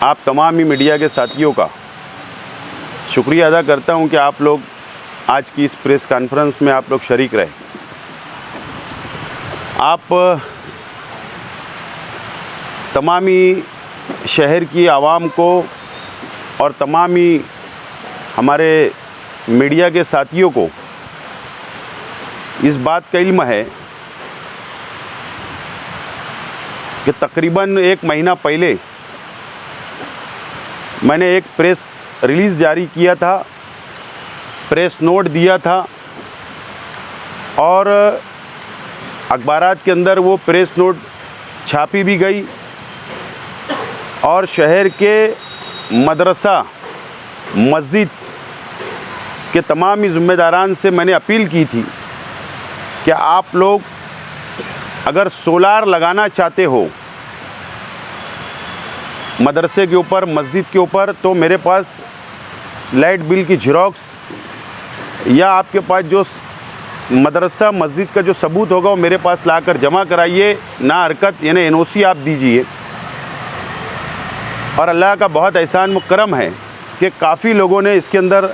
आप तमाम ही मीडिया के साथियों का शुक्रिया अदा करता हूं कि आप लोग आज की इस प्रेस कॉन्फ्रेंस में आप लोग शरीक रहे। आप तमाम ही शहर की आवाम को और तमाम ही हमारे मीडिया के साथियों को इस बात का इल्म है कि तकरीबन 1 महीना पहले मैंने एक प्रेस रिलीज़ जारी किया था, प्रेस नोट दिया था और अखबारात के अंदर वो प्रेस नोट छापी भी गई और शहर के मदरसा मस्जिद के तमाम ही ज़िम्मेदारान से मैंने अपील की थी कि आप लोग अगर सोलार लगाना चाहते हो मदरसे के ऊपर, मस्जिद के ऊपर, तो मेरे पास लाइट बिल की झेरॉक्स या आपके पास जो मदरसा मस्जिद का जो सबूत होगा वो मेरे पास लाकर जमा कराइए, ना हरकत यानी NOC आप दीजिए। और अल्लाह का बहुत एहसान व करम है कि काफ़ी लोगों ने इसके अंदर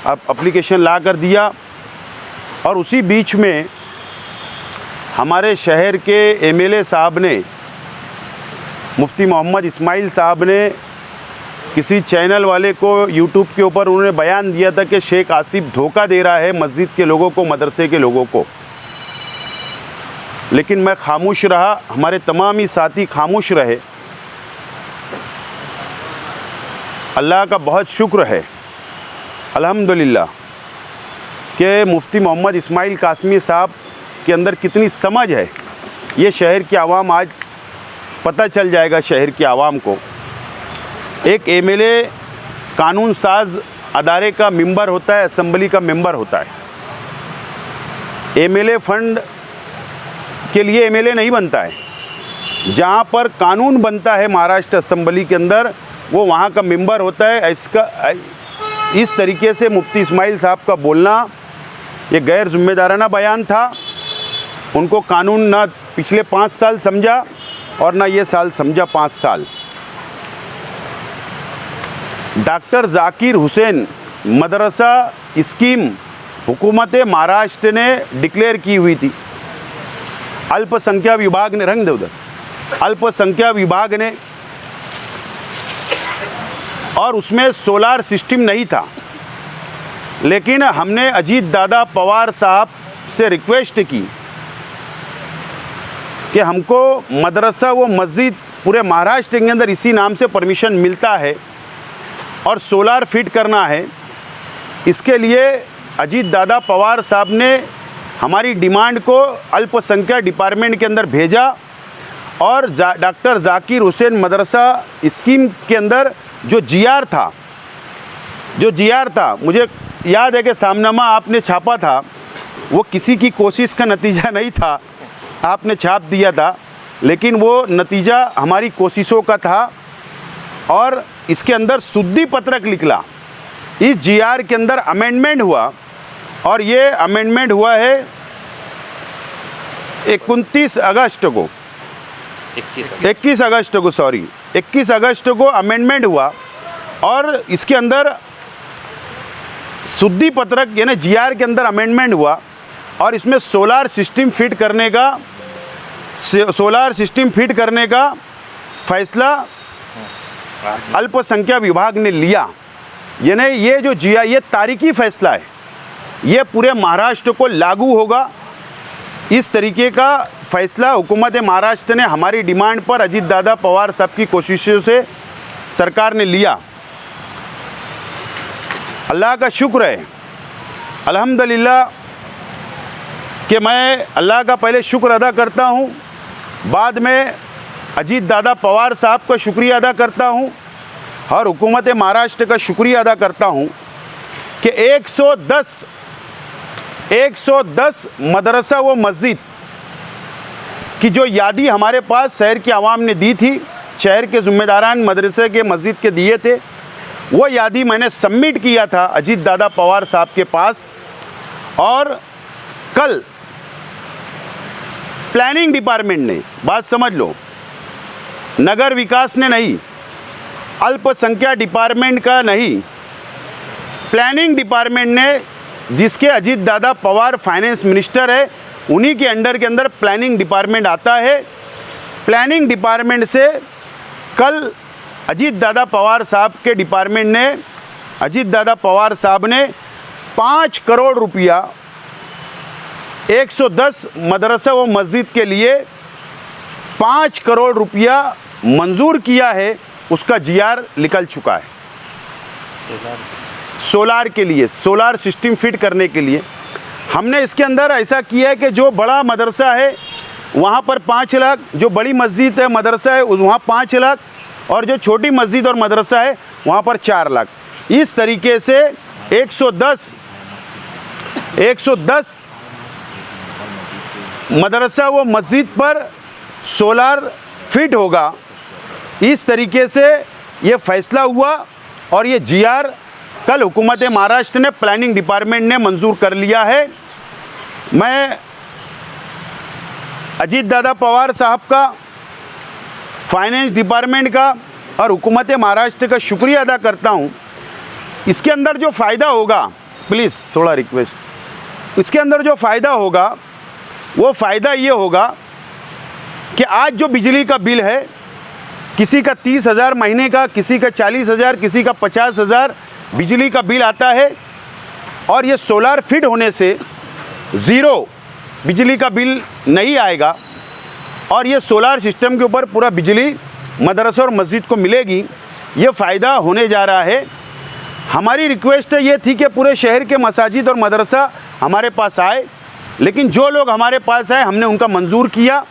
एप्लीकेशन ला कर दिया। और उसी बीच में हमारे शहर के MLA साहब ने, मुफ्ती मोहम्मद इस्माइल साहब ने किसी चैनल वाले को YouTube के ऊपर उन्होंने बयान दिया था कि शेख आसिफ धोखा दे रहा है मस्जिद के लोगों को, मदरसे के लोगों को। लेकिन मैं खामोश रहा, हमारे तमाम ही साथी खामोश रहे। अल्लाह का बहुत शुक्र है अल्हम्दुलिल्लाह कि मुफ्ती मोहम्मद इस्माइल कासमी साहब के अंदर कितनी समझ है, ये शहर की आवाम आज पता चल जाएगा। शहर की आवाम को एक MLA कानून साज अदारे का मेंबर होता है, असेंबली का मेंबर होता है। MLA फंड के लिए MLA नहीं बनता है। जहाँ पर कानून बनता है महाराष्ट्र असेंबली के अंदर, वो वहाँ का मेंबर होता है। इस तरीके से मुफ्ती इस्माइल साहब का बोलना ये गैर जिम्मेदाराना बयान था। उनको कानून ना पिछले 5 साल समझा और ना ये साल समझा 5 साल। डॉक्टर जाकिर हुसैन मदरसा स्कीम हुकूमत महाराष्ट्र ने डिक्लेयर की हुई थी। अल्पसंख्यक विभाग ने, रंग दे उधर, अल्पसंख्यक विभाग ने, और उसमें सोलार सिस्टम नहीं था। लेकिन हमने अजीत दादा पवार साहब से रिक्वेस्ट की कि हमको मदरसा व मस्जिद पूरे महाराष्ट्र के अंदर इसी नाम से परमिशन मिलता है और सोलार फिट करना है। इसके लिए अजीत दादा पवार साहब ने हमारी डिमांड को अल्पसंख्यक डिपार्टमेंट के अंदर भेजा और डॉक्टर जाकिर हुसैन मदरसा स्कीम के अंदर जो GR था, मुझे याद है कि सामनामा आपने छापा था, वो किसी की कोशिश का नतीजा नहीं था, आपने छाप दिया था, लेकिन वो नतीजा हमारी कोशिशों का था। और इसके अंदर शुद्धि पत्रक निकला, इस GR के अंदर अमेंडमेंट हुआ और ये अमेंडमेंट हुआ है 21 अगस्त को अमेंडमेंट हुआ। और इसके अंदर शुद्धि पत्रक यानी GR के अंदर अमेंडमेंट हुआ और इसमें सोलार सिस्टम फिट करने का फैसला अल्पसंख्यक विभाग ने लिया। यानी ये जो GR, ये तारीखी फैसला है, ये पूरे महाराष्ट्र को लागू होगा। इस तरीके का फैसला हुकूमत महाराष्ट्र ने हमारी डिमांड पर अजीत दादा पवार साहब की कोशिशों से सरकार ने लिया। अल्लाह का शुक्र है अल्हम्दुलिल्लाह कि मैं अल्लाह का पहले शुक्र अदा करता हूँ, बाद में अजीत दादा पवार साहब का शुक्रिया अदा करता हूँ और हुकूमत महाराष्ट्र का शुक्रिया अदा करता हूँ कि 110 मदरसा व मस्जिद की जो यादी हमारे पास शहर की आवाम ने दी थी, शहर के ज़िम्मेदारान मदरसे के, मस्जिद के दिए थे, वो यादी मैंने सबमिट किया था अजीत दादा पवार साहब के पास। और कल प्लानिंग डिपार्टमेंट ने, बात समझ लो, नगर विकास ने नहीं, अल्पसंख्यक डिपार्टमेंट का नहीं, प्लानिंग डिपार्टमेंट ने, जिसके अजीत दादा पवार फाइनेंस मिनिस्टर है, उन्हीं के अंडर के अंदर प्लानिंग डिपार्टमेंट आता है। प्लानिंग डिपार्टमेंट से कल अजीत दादा पवार साहब के डिपार्टमेंट ने, अजीत दादा पवार साहब ने 5 करोड़ रुपया 110 मदरसा व मस्जिद के लिए 5 करोड़ रुपया मंजूर किया है। उसका जीआर निकल चुका है। सोलार के लिए, सोलार सिस्टम फिट करने के लिए हमने इसके अंदर ऐसा किया है कि जो बड़ा मदरसा है वहाँ पर 5 लाख, जो बड़ी मस्जिद है मदरसा है वहाँ 5 लाख, और जो छोटी मस्जिद और मदरसा है वहाँ पर 4 लाख। इस तरीके से 110 मदरसा व मस्जिद पर सोलार फिट होगा। इस तरीके से ये फैसला हुआ और ये जीआर कल हुकूमत महाराष्ट्र ने, प्लानिंग डिपार्टमेंट ने मंजूर कर लिया है। मैं अजीत दादा पवार साहब का, फाइनेंस डिपार्टमेंट का और हुकूमत महाराष्ट्र का शुक्रिया अदा करता हूँ। इसके अंदर जो फ़ायदा होगा, प्लीज़ थोड़ा रिक्वेस्ट, इसके अंदर जो फ़ायदा होगा वो फ़ायदा ये होगा कि आज जो बिजली का बिल है, किसी का 30,000 महीने का, किसी का 40,000, किसी का 50,000 बिजली का बिल आता है, और ये सोलार फिट होने से ज़ीरो बिजली का बिल नहीं आएगा और ये सोलार सिस्टम के ऊपर पूरा बिजली मदरसा और मस्जिद को मिलेगी। ये फ़ायदा होने जा रहा है। हमारी रिक्वेस्ट ये थी कि पूरे शहर के मसाजिद और मदरसा हमारे पास आए, लेकिन जो लोग हमारे पास आए हमने उनका मंजूर किया।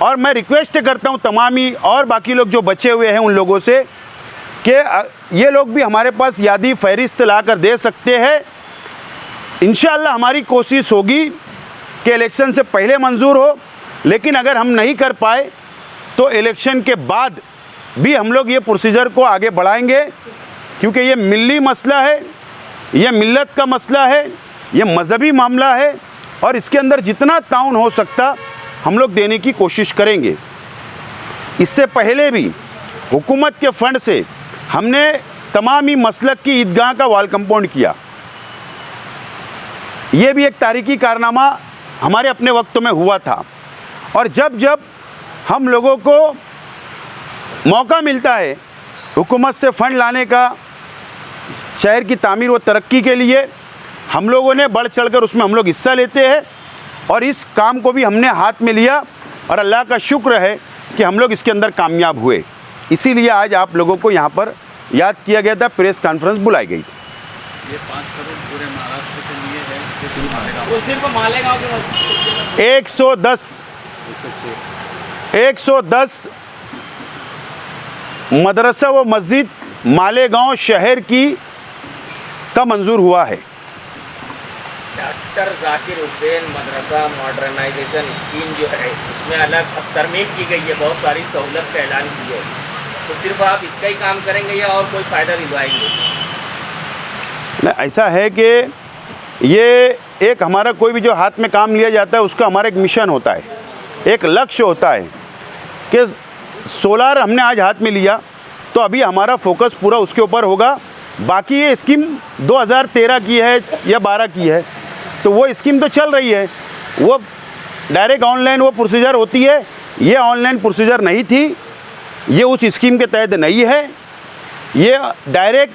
और मैं रिक्वेस्ट करता हूँ तमाम ही और बाकी लोग जो बचे हुए हैं उन लोगों से कि ये लोग भी हमारे पास यादी फ़हरिस्त ला कर दे सकते हैं। इंशाअल्लाह हमारी कोशिश होगी कि इलेक्शन से पहले मंजूर हो, लेकिन अगर हम नहीं कर पाए तो इलेक्शन के बाद भी हम लोग ये प्रोसीजर को आगे बढ़ाएंगे, क्योंकि ये मिल्ली मसला है, ये मिल्लत का मसला है, ये मजहबी मामला है और इसके अंदर जितना ताउन हो सकता हम लोग देने की कोशिश करेंगे। इससे पहले भी हुकूमत के फ़ंड से हमने तमाम ही मसलक की ईदगाह का वॉल कंपाउंड किया। ये भी एक तारीखी कारनामा हमारे अपने वक्त में हुआ था, और जब जब हम लोगों को मौका मिलता है हुकूमत से फ़ंड लाने का शहर की तामीर व तरक्की के लिए, हम लोगों ने बढ़ चढ़कर उसमें हम लोग हिस्सा लेते हैं और इस काम को भी हमने हाथ में लिया और अल्लाह का शुक्र है कि हम लोग इसके अंदर कामयाब हुए। इसीलिए आज आप लोगों को यहाँ पर याद किया गया था, प्रेस कॉन्फ्रेंस बुलाई गई थी। ये 5 करोड़ पूरे महाराष्ट्र के लिए है, सिर्फ मालेगांव के 110 मदरसा व मस्जिद मालेगांव शहर की का मंजूर हुआ है। डॉक्टर जाकिर हुसैन मदरसा मॉडर्नाइजेशन स्कीम जो है उसमें अलग अब तरमीम की गई है, बहुत सारी सहूलत का ऐलान किया है, तो सिर्फ आप इसका ही काम करेंगे या और कोई फ़ायदा दिलवाएंगे? नहीं, ऐसा है कि ये एक हमारा कोई भी जो हाथ में काम लिया जाता है उसका हमारा एक मिशन होता है, एक लक्ष्य होता है कि सोलार हमने आज हाथ में लिया तो अभी हमारा फोकस पूरा उसके ऊपर होगा। बाकी ये स्कीम 2013 की है या 12 की है, तो वो स्कीम तो चल रही है, वो डायरेक्ट ऑनलाइन वो प्रोसीजर होती है। ये ऑनलाइन प्रोसीजर नहीं थी, ये उस स्कीम के तहत नहीं है। ये डायरेक्ट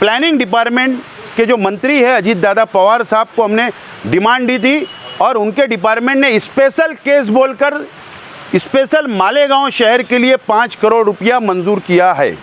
प्लानिंग डिपार्टमेंट के जो मंत्री है अजीत दादा पवार साहब को हमने डिमांड दी थी और उनके डिपार्टमेंट ने स्पेशल केस बोलकर स्पेशल मालेगांव शहर के लिए 5 करोड़ रुपया मंजूर किया है।